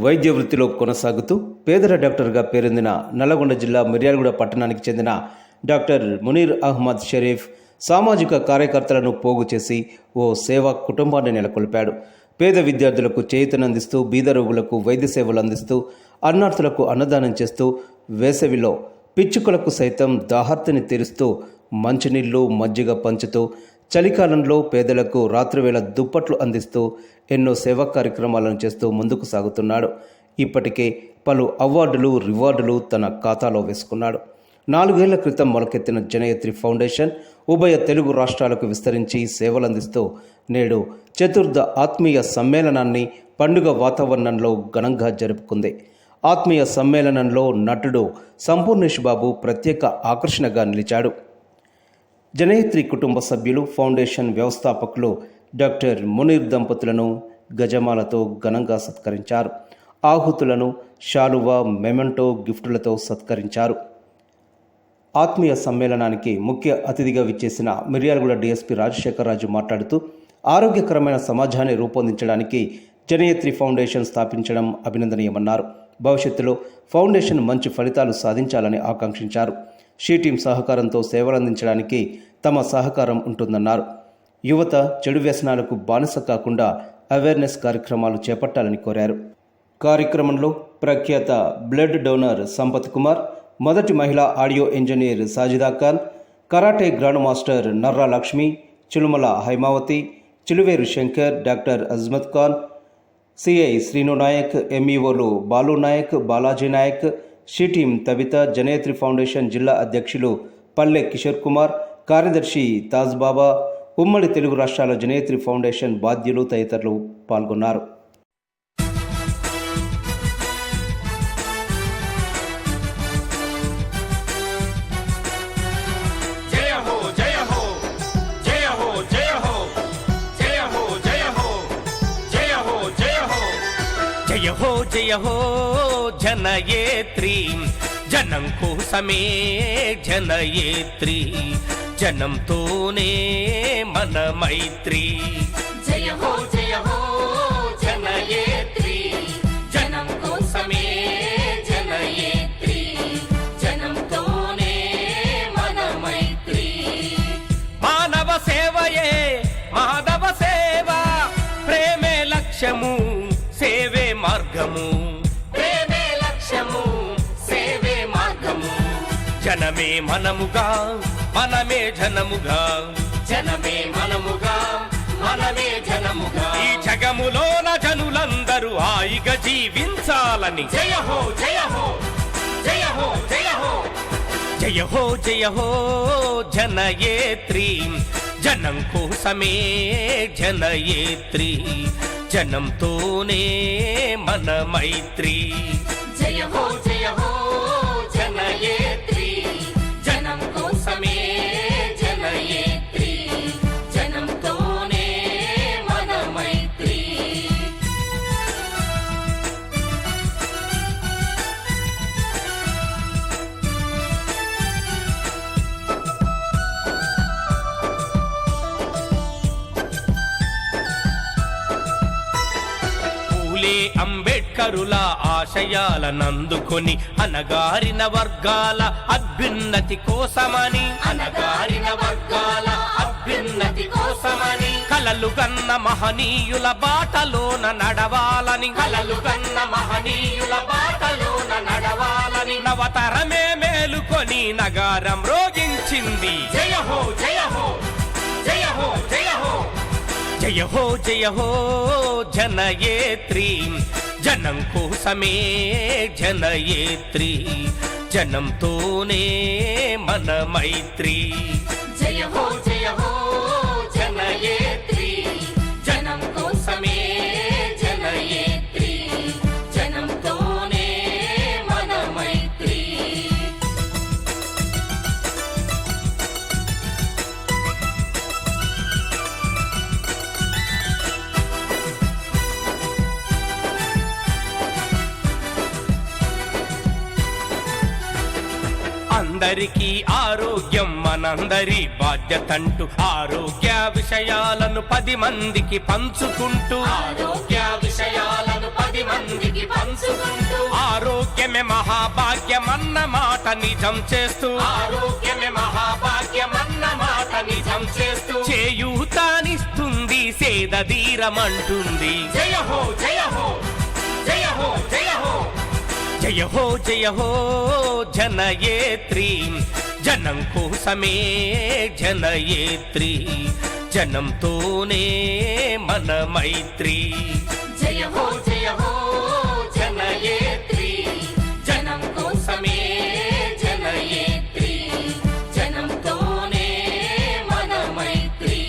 వైద్య వృత్తిలో కొనసాగుతూ పేదల డాక్టర్గా పేరొందిన నల్లగొండ జిల్లా మిర్యాలగూడ పట్టణానికి చెందిన డాక్టర్ మునీర్ అహ్మద్ షరీఫ్ సామాజిక కార్యకర్తలను పోగు చేసి ఓ సేవా కుటుంబాన్ని నెలకొల్పాడు. పేద విద్యార్థులకు చేయూతనందిస్తూ, బీద రోగులకు వైద్య సేవలు అందిస్తూ, అన్నార్థులకు అన్నదానం చేస్తూ, వేసవిలో పిచ్చుకలకు సైతం దాహార్తిని తీరుస్తూ మంచినీళ్లు, మజ్జిగ పంచుతూ, చలికాలంలో పేదలకు రాత్రివేళ దుప్పట్లు అందిస్తూ ఎన్నో సేవా కార్యక్రమాలను చేస్తూ ముందుకు సాగుతున్నాడు. ఇప్పటికే పలు అవార్డులు, రివార్డులు తన ఖాతాలో వేసుకున్నాడు. 4 ఏళ్ల క్రితం మొలకెత్తిన జనయత్రి ఫౌండేషన్ ఉభయ తెలుగు రాష్ట్రాలకు విస్తరించి సేవలందిస్తూ నేడు చతుర్థ ఆత్మీయ సమ్మేళనాన్ని పండుగ వాతావరణంలో ఘనంగా జరుపుకుంది. ఆత్మీయ సమ్మేళనంలో నటుడు సంపూర్ణేష్ బాబు ప్రత్యేక ఆకర్షణగా నిలిచాడు. జనయత్రి కుటుంబ సభ్యులు, ఫౌండేషన్ వ్యవస్థాపకులు డాక్టర్ మునీర్ దంపతులను గజమాలతో ఘనంగా సత్కరించారు. ఆహుతులను శాలువా, మెమెంటో గిఫ్టులతో సత్కరించారు. ఆత్మీయ సమ్మేళనానికి ముఖ్య అతిథిగా విచ్చేసిన మిర్యాలగూడ డీఎస్పీ రాజశేఖర్ రాజు మాట్లాడుతూ, ఆరోగ్యకరమైన సమాజాన్ని రూపొందించడానికి జనయత్రి ఫౌండేషన్ స్థాపించడం అభినందనీయమన్నారు. భవిష్యత్తులో ఫౌండేషన్ మంచి ఫలితాలు సాధించాలని ఆకాంక్షించారు. షీ టీం సహకారంతో సేవలందించడానికి తమ సహకారం ఉంటుందన్నారు. యువత చెడు వ్యసనాలకు బానిస కాకుండా అవేర్నెస్ కార్యక్రమాలు చేపట్టాలని కోరారు. కార్యక్రమంలో ప్రఖ్యాత బ్లడ్ డోనర్ సంపత్ కుమార్, మొదటి మహిళా audio engineer Sajida Khan, karate grand master Narra Lakshmi, Chilumala Haimavathi, Chiluveru Shankar, doctor Azmat Khan, CI Sreenu Naik, ఎంఈఓలు Balu Naik, Balaji Naik, she team Tavitha, Janayatri foundation జిల్లా అధ్యక్షులు పల్లె కిషోర్ కుమార్, కార్యదర్శి తాజ్ బాబా, ఉమ్మడి తెలుగు రాష్ట్రాల జనయత్రి ఫౌండేషన్ బాధ్యులు తదితరులు పాల్గొన్నారు. జయ హో జనయేత్రి, జనం కోసమే జనయేత్రి, జనంతోనే మన మైత్రి. జయ హో జనయేత్రి, జనం కోసమే జనయేత్రి, జనంతోనే మన మైత్రి. మానవ సేవయే మాధవ సేవ, ప్రేమే లక్ష్యము సేవే మార్గము, ప్రేమే లక్ష్యము సేవే మార్గము. జనమే మనముగా మనమే జనముగా, జనమే మనముగా మనమే జనముగా. ఈ జగములోన జనులందరూ హాయిగా జీవించాలని. జయ హో జయ హో జయ హో జయ హో జయ హో జయ హో జనయేత్రి, జనం కోసమే జనయేత్రి, జనంతోనే మన మైత్రి. జయ హో జనయేత్రి, జనం కోసమే జనయేత్రి, జనంతోనే మన మైత్రి. అంబేడ్కరుల ఆశయాలనందుకొని అనగారిన వర్గాల అభ్యున్నతి కోసమని, అనగారిన వర్గాల అభ్యున్నతి కోసమని, కలలు గన్న మహనీయుల బాటలోన నడవాలని, కలలు గన్న మహనీయుల బాటలోన నడవాలని, నవతరమే మేలుకొని నగారం రోగించింది. జయ హో జయ హో జయ హో జయ హో జయ హో జనయేత్రి, జనం కోసమే జనయేత్రి, జనంతోనే మన మైత్రి. జయ హో జనయేత్రి, జనం కోసమే జనయేత్రి, జనంతోనే మన మైత్రి. అందరికీ ఆరోగ్యం మనందరి బాధ్యతంటూ ఆరోగ్య విషయాలను 10 మందికి పంచుకుంటూ ఆరోగ్య విషయాలను 10 మందికి పంచుకుంటూ ఆరోగ్యమే మహాభాగ్యమన్న మాట నిజం చేస్తూ ఆరోగ్యమే మహాభాగ్యమన్న మాట నిజం చేస్తూ చేయూతానిస్తుంది సేదదీరమంటుంది జయ హో జయ హో జయ హో జయ హో జయ హో జయ హో జనయేత్రి జనం కోసమే జనయేత్రి జనంతోనే మన మైత్రి జయ హో జనయేత్రి జనం కోసమే జనయేత్రి జనంతోనే మన మైత్రి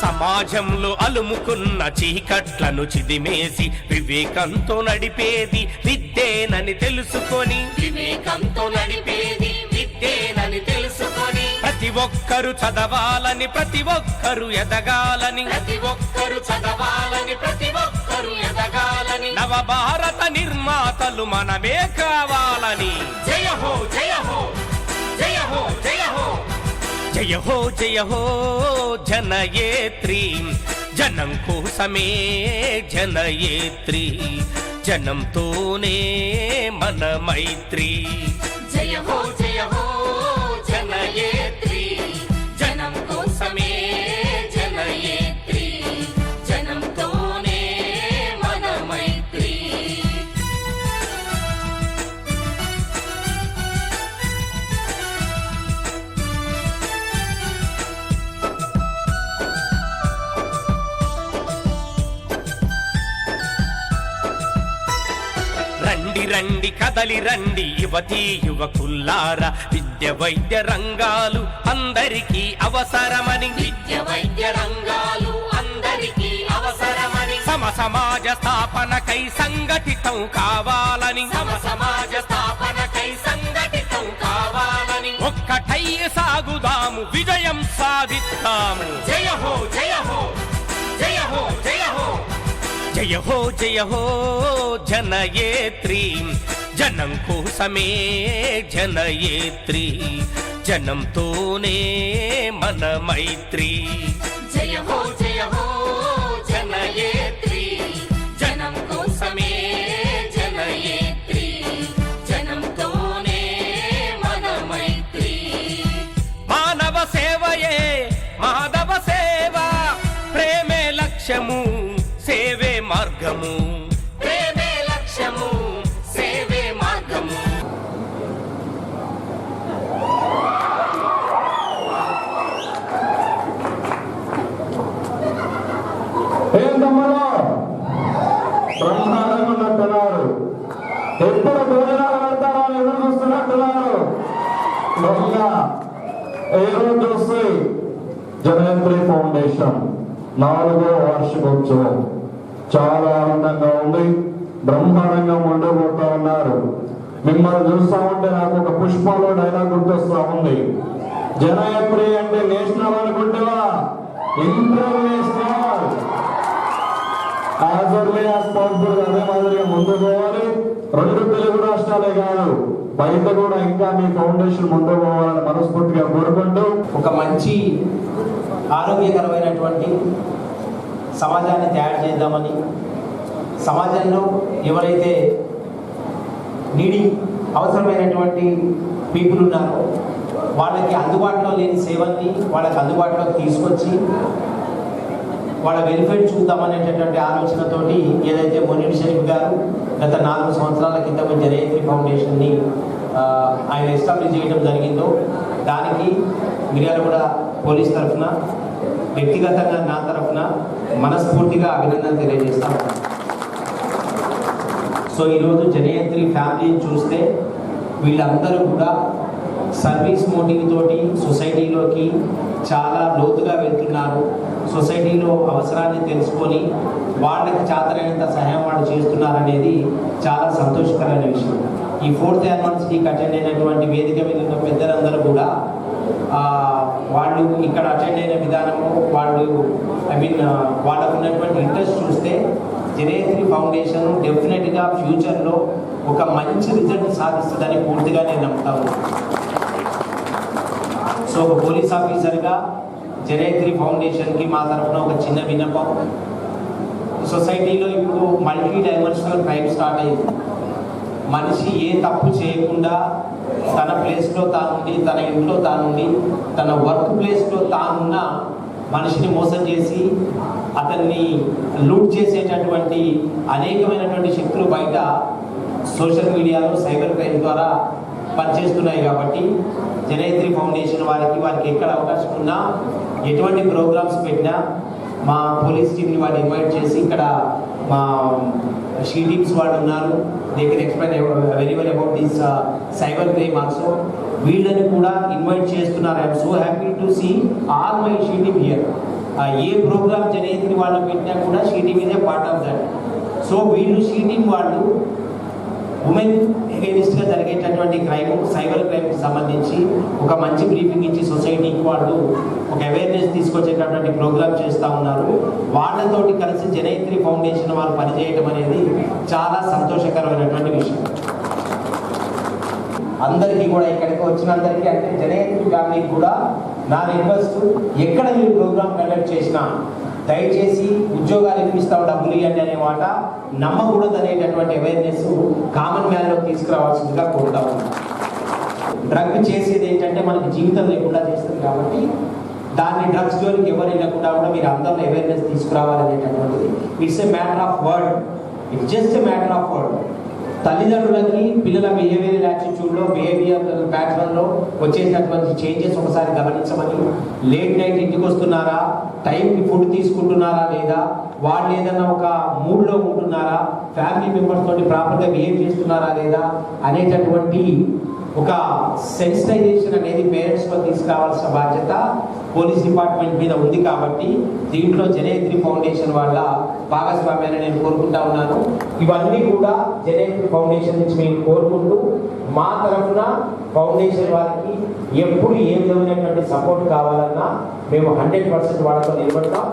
సమాజంలో అలుముకున్న చీకట్లను చిదిమేసి వివేకంతో నడిపేది విద్యేనని తెలుసుకొని వివేకంతో నడిపేది విద్యేనని తెలుసుకొని ప్రతి ఒక్కరు చదవాలని ప్రతి ఒక్కరు ఎదగాలని ప్రతి ఒక్కరు చదవాలని ప్రతి ఒక్కరు ఎదగాలని నవభారత నిర్మాతలు మనమే కావాలని జయ హో జయ హో జయ హో జయ హో జయ హో జయ హో జనయేత్రి జనం కోసమే జనయేత్రి జనంతోనే మన మైత్రి జయ హో జనయేత్రి జనం కోసమే జనయేత్రి జనంతోనే మన మైత్రి రండి రండి కదలి రండి యువతీ యువకుల్లారా విద్య వైద్య రంగాలు అందరికీ అవసరమని విద్య వైద్య రంగాలు అందరికీ అవసరమని సమాజ స్థాపనకై సంఘటితం కావాలని సమాజ స్థాపనకై సంఘటితం కావాలని ఒక్కటై సాగుదాము విజయం సాధిస్తాము జయ హో జయ హో జయ హో జయ హో జయ హో జయ హో జనయేత్రి జనం కోసమే జనయేత్రి జనంతోనే మన మైత్రి జయ హో జనయేత్రి జనం కోసమే జనయేత్రి జనంతోనే మన మైత్రి మానవ సేవయే మాధవ సేవ ప్రేమే లక్ష్యము సేవే మార్గము ప్రేమే లక్ష్యము సేవే మార్గము బ్రహ్మాండంగా ఉన్నట్టున్నారు. ఎప్పుడు భోజనాలు పెడతారో ఎదురు చూస్తున్నట్టున్నారు. బహుగా ఏ రోజు చూస్తే జనయేత్రి ఫౌండేషన్ 4వ వార్షికోత్సవం చాలా ఆనందంగా ఉంది. బ్రహ్మాండంగా ఉండబోతా ఉన్నారు. మిమ్మల్ని చూస్తా ఉంటే నాకు ఒక పుష్పలో డైలాగ్ గుర్తొస్తా ఉంది. జనయేత్రి అంటే నేషనల్ అనుకుంటేవా international. As early as possible అదే మాదిరిగా ముందు పోవాలి. 2 తెలుగు రాష్ట్రాలే కాదు బయట కూడా ఇంకా మీ ఫౌండేషన్ ముందు పోవాలని మనస్ఫూర్తిగా కోరుకుంటూ ఒక మంచి ఆరోగ్యకరమైనటువంటి సమాజాన్ని తయారు చేద్దామని సమాజంలో ఎవరైతే అవసరమైనటువంటి పీపుల్ ఉన్నారో వాళ్ళకి అందుబాటులో లేని సేవల్ని వాళ్ళకి అందుబాటులోకి తీసుకొచ్చి వాళ్ళ వెల్ఫేర్ చూద్దామనేటటువంటి ఆలోచనతోటి ఏదైతే మునీర్ షరీఫ్ గారు గత 4 సంవత్సరాల కింద జనయేత్రి ఫౌండేషన్ని ఆయన ఎస్టాబ్లిష్ చేయడం జరిగిందో దానికి మిర్యాలగూడ పోలీస్ తరఫున వ్యక్తిగతంగా నా తరఫున మనస్ఫూర్తిగా అభినందనలు తెలియజేస్తాను. సో ఈరోజు జనయేత్రి ఫ్యామిలీని చూస్తే వీళ్ళందరూ కూడా సర్వీస్ మోటివ్ తోటి సొసైటీలోకి చాలా లోతుగా వెళ్తున్నారు. సొసైటీలో అవసరాన్ని తెలుసుకొని వాళ్ళకి చేతనైనంత సహాయం వాళ్ళు చేస్తున్నారనేది చాలా సంతోషకరమైన విషయం. ఈ 4th యానివర్సరీకి అటెండ్ అయినటువంటి వేదిక మీద ఉన్న పెద్దలందరూ కూడా వాళ్ళు ఇక్కడ అటెండ్ అయిన విధానము వాళ్ళకు ఉన్నటువంటి ఇంట్రెస్ట్ చూస్తే జనయత్రి ఫౌండేషన్ డెఫినెట్గా ఫ్యూచర్లో ఒక మంచి రిజల్ట్ సాధిస్తుందని పూర్తిగా నేను నమ్ముతాను. సో ఒక పోలీస్ ఆఫీసర్గా జనయత్రి ఫౌండేషన్కి మా తరఫున ఒక చిన్న విన్నపం. సొసైటీలో ఇప్పుడు మల్టీ డైమెన్షనల్ క్రైమ్ స్టార్ట్ అయింది. మనిషి ఏ తప్పు చేయకుండా తన ప్లేస్లో తానుండి, తన ఇంట్లో తానుండి, తన వర్క్ ప్లేస్లో తానున్న మనిషిని మోసం చేసి అతన్ని లూట్ చేసేటటువంటి అనేకమైనటువంటి శక్తులు బయట సోషల్ మీడియాలో సైబర్ క్రైమ్ ద్వారా పనిచేస్తున్నాయి. కాబట్టి జనయత్రి ఫౌండేషన్ వారికి ఎక్కడ అవకాశం ఉన్నా, ఎటువంటి ప్రోగ్రామ్స్ పెట్టినా మా పోలీస్ టీమ్ని వాళ్ళు ఇన్వైట్ చేసి, ఇక్కడ మా షీ టీమ్స్ వాళ్ళు ఉన్నారు, they can explain very well about this cyber crime also. వీళ్ళని కూడా ఇన్వైట్ చేస్తున్నారు. I am so happy to see all my she team here. ఏ ప్రోగ్రామ్ జనయత్రి వాళ్ళు పెట్టినా కూడా షీ టీమ్ ఇదే పార్ట్ ఆఫ్ దట్. సో వీళ్ళు షీ టీమ్ వాళ్ళు ఉమెన్ ఎగైనిస్ట్గా జరిగేటటువంటి క్రైమ్, సైబర్ క్రైమ్కి సంబంధించి ఒక మంచి బ్రీఫింగ్ ఇచ్చి సొసైటీకి వాళ్ళు ఒక అవేర్నెస్ తీసుకొచ్చేటటువంటి ప్రోగ్రామ్ చేస్తూ ఉన్నారు. వాళ్ళతోటి కలిసి జనయత్రి ఫౌండేషన్ వాళ్ళు పనిచేయడం అనేది చాలా సంతోషకరమైనటువంటి విషయం. అందరికీ కూడా ఇక్కడికి వచ్చిన అందరికీ, అంటే జనయత్రి ఫ్యామిలీకి కూడా నా రిక్వెస్ట్, ఎక్కడ మీరు ప్రోగ్రామ్ కండక్ట్ చేసినా దయచేసి ఉద్యోగాలు ఇప్పిస్తాం, డబ్బులు ఇవ్వండి అనే మాట నమ్మకూడదు అనేటటువంటి అవేర్నెస్ కామన్ మ్యాన్లోకి తీసుకురావాల్సిందిగా కోరుతా ఉన్నాం. డ్రగ్ చేసేది ఏంటంటే మనకి జీవితం లేకుండా చేస్తుంది. కాబట్టి దాన్ని డ్రగ్స్ జోలికి ఎవరు వెళ్ళకుండా కూడా మీరు అందరూ అవేర్నెస్ తీసుకురావాలనేటటువంటిది. It's a matter of word, it's just a matter of word. తల్లిదండ్రులకి పిల్లల బిహేవియరల్ యాటిట్యూడ్లో, బిహేవియర్ ప్యాటర్న్లో వచ్చేటటువంటి చేంజెస్ ఒకసారి గమనించమని. లేట్ నైట్ ఇంటికి వస్తున్నారా, టైంకి ఫుడ్ తీసుకుంటున్నారా లేదా, వాళ్ళు ఏదైనా ఒక మూడ్లో ఉంటున్నారా, ఫ్యామిలీ మెంబర్స్ తోటి ప్రాపర్గా బిహేవ్ చేస్తున్నారా లేదా అనేటటువంటి ఒక సెన్సిటైజేషన్ అనేది పేరెంట్స్లో తీసుకురావాల్సిన బాధ్యత పోలీస్ డిపార్ట్మెంట్ మీద ఉంది. కాబట్టి దీంట్లో జనయత్రి ఫౌండేషన్ వాళ్ళ భాగస్వామ్యాన్ని నేను కోరుకుంటా ఉన్నాను. ఇవన్నీ కూడా జనయత్రి ఫౌండేషన్ నుంచి మేము కోరుకుంటూ, మా తరఫున ఫౌండేషన్ వారికి ఎప్పుడు ఏ విధమైనటువంటి సపోర్ట్ కావాలన్నా మేము 100% వాళ్ళతో నిలబడతాం.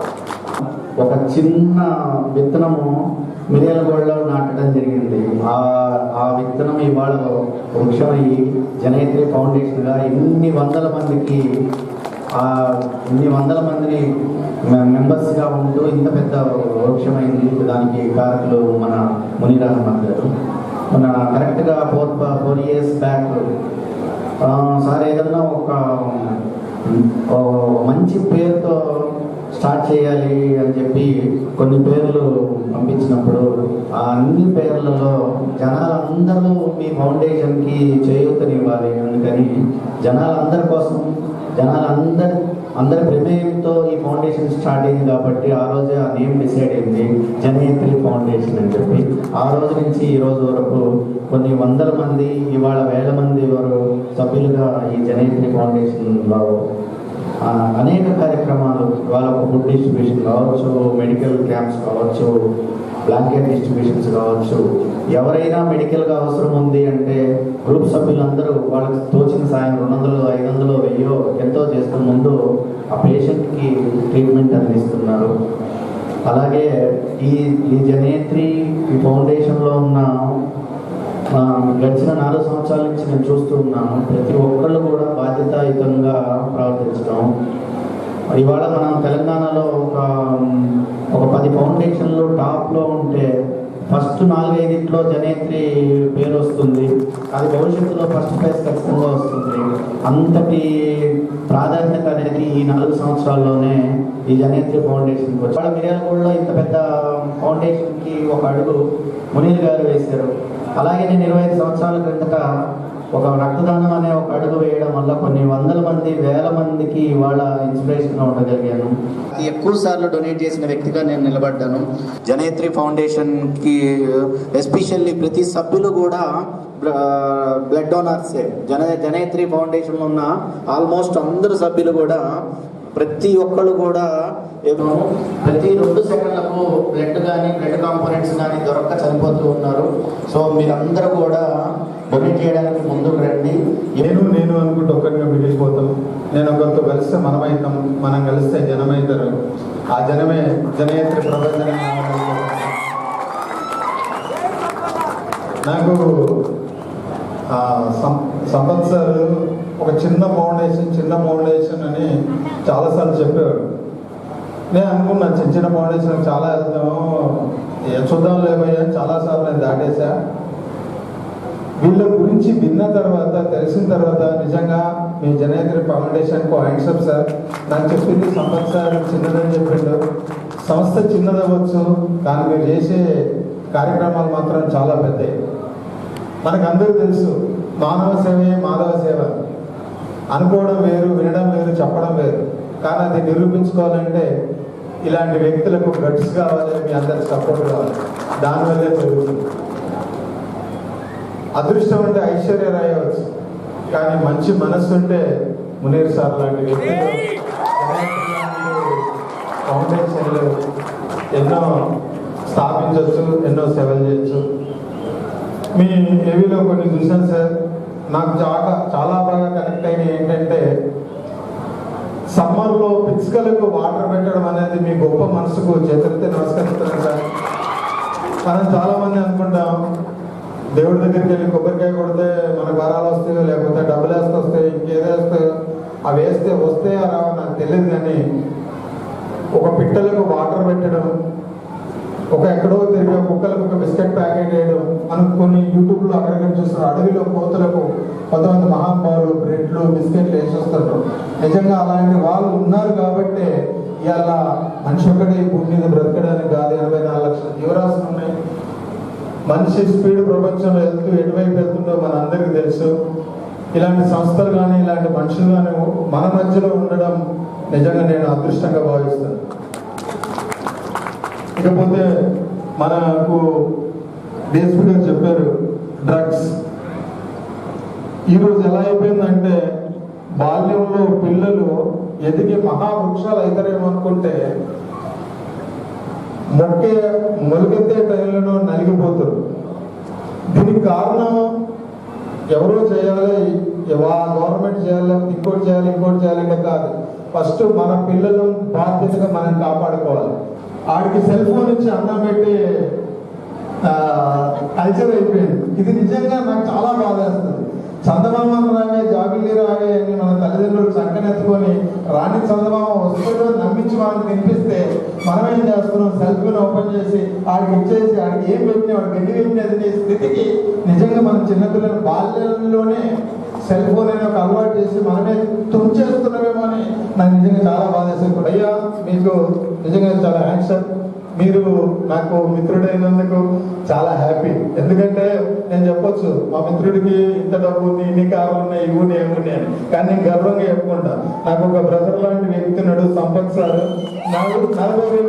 ఒక చిన్న విత్తనము మిర్యాలగూడలో నాటడం జరిగింది. ఆ విత్తనం ఇవాళ వృక్షమయ్యి జనయత్రి ఫౌండేషన్గా ఇన్ని వందల మందిని మెంబర్స్గా ఉంటూ ఇంత పెద్ద వృక్షమైంది. దానికి కారకులు మన మునీర్ అహ్మద్ గారు. మన కరెక్ట్గా 4 years బ్యాక్ సార్ ఏదన్నా ఒక మంచి పేరుతో స్టార్ట్ చేయాలి అని చెప్పి కొన్ని పేర్లు పంపించినప్పుడు, ఆ అన్ని పేర్లలో జనాలందరూ మీ ఫౌండేషన్కి చేయూతనివ్వాలి. అందుకని జనాలందరి కోసం, అందరి ప్రమేయంతో ఈ ఫౌండేషన్ స్టార్ట్ అయింది. కాబట్టి ఆ రోజే ఆ నేమ్ డిసైడ్ అయింది, జనయత్రి ఫౌండేషన్ అని చెప్పి. ఆ రోజు నుంచి ఈ రోజు వరకు కొన్ని వందల మంది, ఇవాళ వేల మంది వారు సభ్యులుగా ఈ జనయత్రి ఫౌండేషన్లో అనేక కార్యక్రమాలు, వాళ్ళకు ఫుడ్ డిస్ట్రిబ్యూషన్ కావచ్చు, మెడికల్ క్యాంప్స్ కావచ్చు, బ్లాంకెట్ డిస్ట్రిబ్యూషన్స్ కావచ్చు, ఎవరైనా మెడికల్గా అవసరం ఉంది అంటే గ్రూప్ సభ్యులందరూ వాళ్ళకి తోచిన సాయం 200, 500, 1000 ఎంతో చేస్తూ ముందు ఆ పేషెంట్కి ట్రీట్మెంట్ అందిస్తున్నారు. అలాగే ఈ జనయత్రి ఈ ఫౌండేషన్లో ఉన్న గడిచిన 4 సంవత్సరాల నుంచి నేను చూస్తూ ఉన్నాను. ప్రతి ఒక్కళ్ళు కూడా బాధ్యతాయుతంగా ప్రవర్తించడం. ఇవాళ మనం తెలంగాణలో ఒక 10 ఫౌండేషన్లు టాప్లో ఉంటే ఫస్ట్ 4-5 జనయత్రి పేరు వస్తుంది. అది భవిష్యత్తులో ఫస్ట్ ప్రైజ్ ఖచ్చితంగా వస్తుంది. అంతటి ప్రాధాన్యత అనేది ఈ 4 సంవత్సరాల్లోనే ఈ జనయత్రి ఫౌండేషన్కి వచ్చి, వాళ్ళ మిర్యాలగూడలో ఇంత పెద్ద ఫౌండేషన్కి ఒక అడుగు మునీర్ గారు వేశారు. అలాగే నేను 25 సంవత్సరాల క్రిందట ఒక రక్తదానం అనే ఒక అడుగు వేయడం వల్ల కొన్ని వందల మంది, వేల మందికి ఇవాళ ఇన్స్పిరేషన్గా ఉండగలిగాను. ఎక్కువ సార్లు డొనేట్ చేసిన వ్యక్తిగా నేను నిలబడ్డాను. జనయత్రి ఫౌండేషన్కి ఎస్పెషల్లీ ప్రతి సభ్యులు కూడా బ్లడ్ డోనర్సే. జనయత్రి ఫౌండేషన్లో ఉన్న ఆల్మోస్ట్ అందరు సభ్యులు కూడా ప్రతి ఒక్కళ్ళు కూడా ప్రతి 2 సెకండ్లకు బ్లడ్ కానీ బ్లడ్ కాంపోనెంట్స్ కానీ దొరక్క చనిపోతూ ఉన్నారు. సో మీరందరూ కూడా డొనేట్ చేయడానికి ముందుకు రండి. నేను అనుకుంటే ఒక్కరిగా మిగిలిపోతాం. నేను ఒకరితో కలిస్తే మనమవుతాం, మనం కలిస్తే జనమవుతారు. ఆ జనమే జనయత్రి ప్రపంచం. నాకు సంపత్ సార్ ఒక చిన్న ఫౌండేషన్ అని చాలాసార్లు చెప్పేవాడు. నేను అనుకున్నా చిన్న ఫౌండేషన్ చాలా వెళ్తాము, చూద్దాం లేబోయా చాలాసార్లు నేను దాటేశా. వీళ్ళ గురించి విన్న తర్వాత తెలిసిన తర్వాత నిజంగా మీ జనయత్రి ఫౌండేషన్కు హ్యాండ్సప్ సార్. నాకు చెప్పింది సంపత్ సార్ చిన్నదని చెప్పిండు. సంస్థ చిన్నదవ్వచ్చు కానీ మీరు చేసే కార్యక్రమాలు మాత్రం చాలా పెద్దవి. మనకు అందరూ తెలుసు మానవ సేవే మాధవ సేవ అనుకోవడం వేరు, వినడం వేరు, చెప్పడం వేరు. కానీ అది నిరూపించుకోవాలంటే ఇలాంటి వ్యక్తులకు గట్స్ కావాలి, మీ అందరికి సపోర్ట్ కావాలి. దానివల్లే జరుగుతుంది. అదృష్టం అంటే ఐశ్వర్య రాయ్ అవ్వచ్చు, కానీ మంచి మనస్సు ఉంటే మునీర్ సార్ లాంటి వ్యక్తులు ఫౌండేషన్లు ఎన్నో స్థాపించవచ్చు, ఎన్నో సేవలు చేయొచ్చు. మీ ఏవీలో కొన్ని చూశాను సార్, నాకు చాలా బాగా కనెక్ట్ అయిన ఏంటంటే సమ్మర్లో పిచ్చుకలకు వాటర్ పెట్టడం అనేది మీ గొప్ప మనసుకు చేతులతో నమస్కరిస్తున్నాను సార్. మనం చాలామంది అనుకుంటాం దేవుడి దగ్గరికి వెళ్ళి కొబ్బరికాయ కొడితే మనకు వరాలు వస్తాయో, లేకపోతే డబ్బులు వస్తాయో, ఇంకేదో వస్తాయో. అవి వస్తే రావో నాకు తెలియదు, కానీ ఒక పిట్టలకు వాటర్ పెట్టడం, ఎక్కడో తిరిగే కుక్కలకు ఒక బిస్కెట్ ప్యాకెట్ వేయడం, అనుకుని యూట్యూబ్లో అక్కడికి చూస్తున్నారు. అడవిలో కోతులకు కొంతమంది మహానుభావులు బ్రెడ్లు బిస్కెట్లు వేసి వస్తారు. నిజంగా అలాంటి వాళ్ళు ఉన్నారు కాబట్టి ఇవాళ మనిషి ఒక్కడే భూమి మీద బ్రతకడానికి కాదు, 84 లక్షల జీవరాశులు ఉన్నాయి. మనిషి స్పీడ్ ప్రపంచంలో ఎటువైపు వెళ్తుందో మన అందరికీ తెలుసు. ఇలాంటి సంస్థలు కానీ ఇలాంటి మనుషులు కానీ మన మధ్యలో ఉండడం నిజంగా నేను అదృష్టంగా భావిస్తాను. ఇకపోతే మనకు డిఎస్పీ గారు చెప్పారు డ్రగ్స్. ఈరోజు ఎలా అయిపోయిందంటే బాల్యంలో పిల్లలు ఎదిగి మహావృక్షాలు అవుతారేమో అనుకుంటే మొలకెత్తే టైంలో నలిగిపోతారు. దీనికి కారణం ఎవరో చేయాలి, గవర్నమెంట్ చేయాలి, ఇంకోటి చేయాలంటే కాదు. ఫస్ట్ మన పిల్లలు బాధ్యతగా మనం కాపాడుకోవాలి. ఆడికి సెల్ ఫోన్ ఇచ్చి అన్నం పెట్టి కల్చర్ అయిపోయింది. ఇది నిజంగా నాకు చాలా బాధేస్తుంది. చందమామ రావే, జాబిల్లి రావే అని మన తల్లిదండ్రులు సంకనెత్తుకొని రాణి చందమామ వస్తుందో నమ్మించి మనం తినిపిస్తే మనం ఏం చేస్తున్నాం, సెల్ ఫోన్ ఓపెన్ చేసి ఆడికి ఇచ్చేసి ఆడికి ఏం పెట్టినా వాడికి ఎన్ని పెట్టినది స్థితికి నిజంగా మన చిన్నపిల్లల బాల్యంలోనే సెల్ ఫోన్ అనే ఒక అలవాటు చేసి మనమే తుంచేస్తున్నామేమో అని నాకు నిజంగా చాలా బాధేస్తుంది. అయ్యా మీకు నిజంగా చాలా హ్యాండ్సప్. మీరు నాకు మిత్రుడైనందుకు చాలా హ్యాపీ. ఎందుకంటే నేను చెప్పొచ్చు మా మిత్రుడికి ఇంత డబ్బు ఉంది, ఇన్ని కార్లు ఉన్నాయి, ఇవి ఉన్నాయి, ఏమి ఉన్నాయి అని. కానీ నేను గర్వంగా చెప్పుకుంటా, నాకు ఒక బ్రదర్ లాంటి వ్యక్తి ఉన్నాడు సంపత్ సార్. 40,000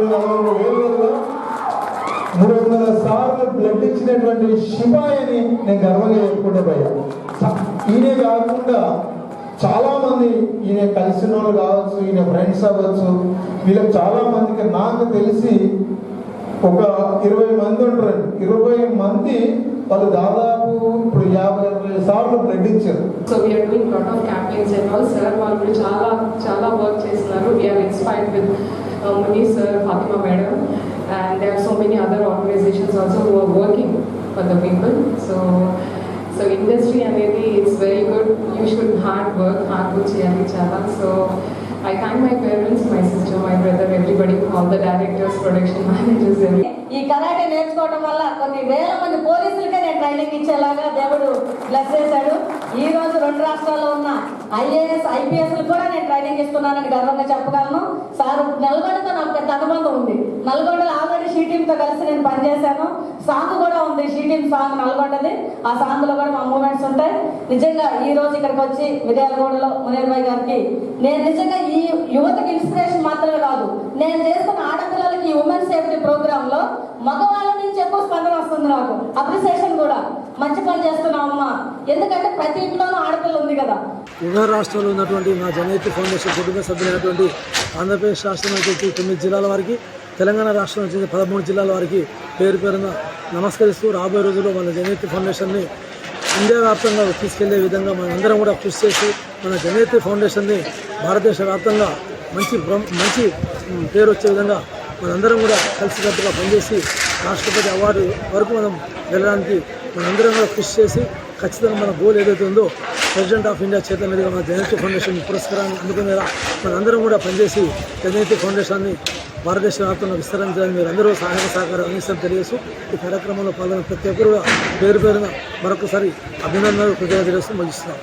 300 సార్లు బ్లడ్ ఇచ్చినటువంటి శివాయ్ అని నేను గర్వంగా చెప్పుకుంటా భయ్యా. ఈయనే కాకుండా చాలా మంది ఈయన కలిసిన వాళ్ళు కావచ్చు, ఈయన ఫ్రెండ్స్ అవ్వచ్చు, వీళ్ళకి చాలా మందికి నాకు తెలిసి ఒక 20 మంది ఉంటారు. 20 మంది వాళ్ళు దాదాపు ఇప్పుడు 50 సార్లు బ్లడ్ ఇచ్చారు. So we are doing lot of campaigns and all. Sir వాళ్ళు చాలా వర్క్ చేస్తున్నారు. We are inspired with Munir sir, Fatima madam, and there are so many other organizations also who are working for the people. So industry అనేది it's very good. You should hard work చేయాలి చాలా. So I thank my parents, my sister, my brother, everybody, all the directors, production managers, everybody. ఈ karate నేర్చుకోవడం వల్ల కొన్ని వేల మంది పోలీసులకే నేను ట్రైనింగ్ ఇచ్చేలాగా దేవుడు బ్లెస్ చేశాడు. ఈ రోజు 2 రాష్ట్రాల్లో ఉన్న IAS, IPS కూడా నేను ట్రైనింగ్ ఇస్తున్నానని గర్వంగా చెప్పగలను. సార్ నల్గొండతో నాకు పెద్ద అనుబంధం ఉంది. నల్గొండలో ఆల్రెడీ షీ టీమ్తో కలిసి నేను పనిచేశాను. సాంగ్ కూడా ఉంది, షీ టీమ్ సాంగ్ నల్గొండది. ఆ సాంగ్లో కూడా మా మూమెంట్స్ ఉంటాయి. నిజంగా ఈ రోజు ఇక్కడికి వచ్చి మిర్యాలగూడలో మునీర్ భాయ్ గారికి నేను నిజంగా ఈ యువతకి ఇన్స్పిరేషన్ మాత్రమే కాదు, నేను చేస్తున్న ఆడపిల్లలకి ఈ ఉమెన్ సేఫ్టీ ప్రోగ్రామ్ లో మగవాళ్ళ నుంచి ఎక్కువ స్పందన వస్తుంది నాకు, అప్రిసియేషన్ కూడా. మంచి పని చేస్తున్నావమ్మా, ఎందుకంటే ప్రతి ఇంట్లోనూ ఆడపిల్ల ఉంది కదా. ఉభయ రాష్ట్రంలో ఉన్నటువంటి మా జనయిత్రి ఫౌండేషన్ కుటుంబ సభ్యులైనటువంటి ఆంధ్రప్రదేశ్ రాష్ట్రం నుంచి 9 జిల్లాల వారికి, తెలంగాణ రాష్ట్రం నుంచి 13 జిల్లాల వారికి పేరు పేరున నమస్కరిస్తూ రాబోయే రోజుల్లో మన జనయిత్రి ఫౌండేషన్ని ఇండియా వ్యాప్తంగా తీసుకెళ్లే విధంగా మనందరం కూడా కృషి చేసి మన జనయిత్రి ఫౌండేషన్ని భారతదేశ వ్యాప్తంగా మంచి పేరు వచ్చే విధంగా మనందరం కూడా కలిసికట్టుగా పనిచేసి రాష్ట్రపతి అవార్డు వరకు మనం వెళ్ళడానికి మనందరం కూడా కృషి చేసి ఖచ్చితంగా మన గోల్ ఏదైతే ఉందో ప్రెసిడెంట్ ఆఫ్ ఇండియా చేతుల మీదుగా మన జనయిత్రి ఫౌండేషన్ పురస్కారాన్ని అందుకునేలా మనందరం కూడా పనిచేసి జనయిత్రి ఫౌండేషన్ని భారతదేశ వ్యాప్తంగా విస్తరించడానికి మీరు అందరూ సహాయ సహకారం అందిస్తారని తెలియజేస్తూ ఈ కార్యక్రమంలో పాల్గొన్న ప్రతి ఒక్కరు పేరు పేరున మరొకసారి అభినందనలు కృతజ్ఞతలు తెలియజేస్తూ ముగిస్తున్నాం.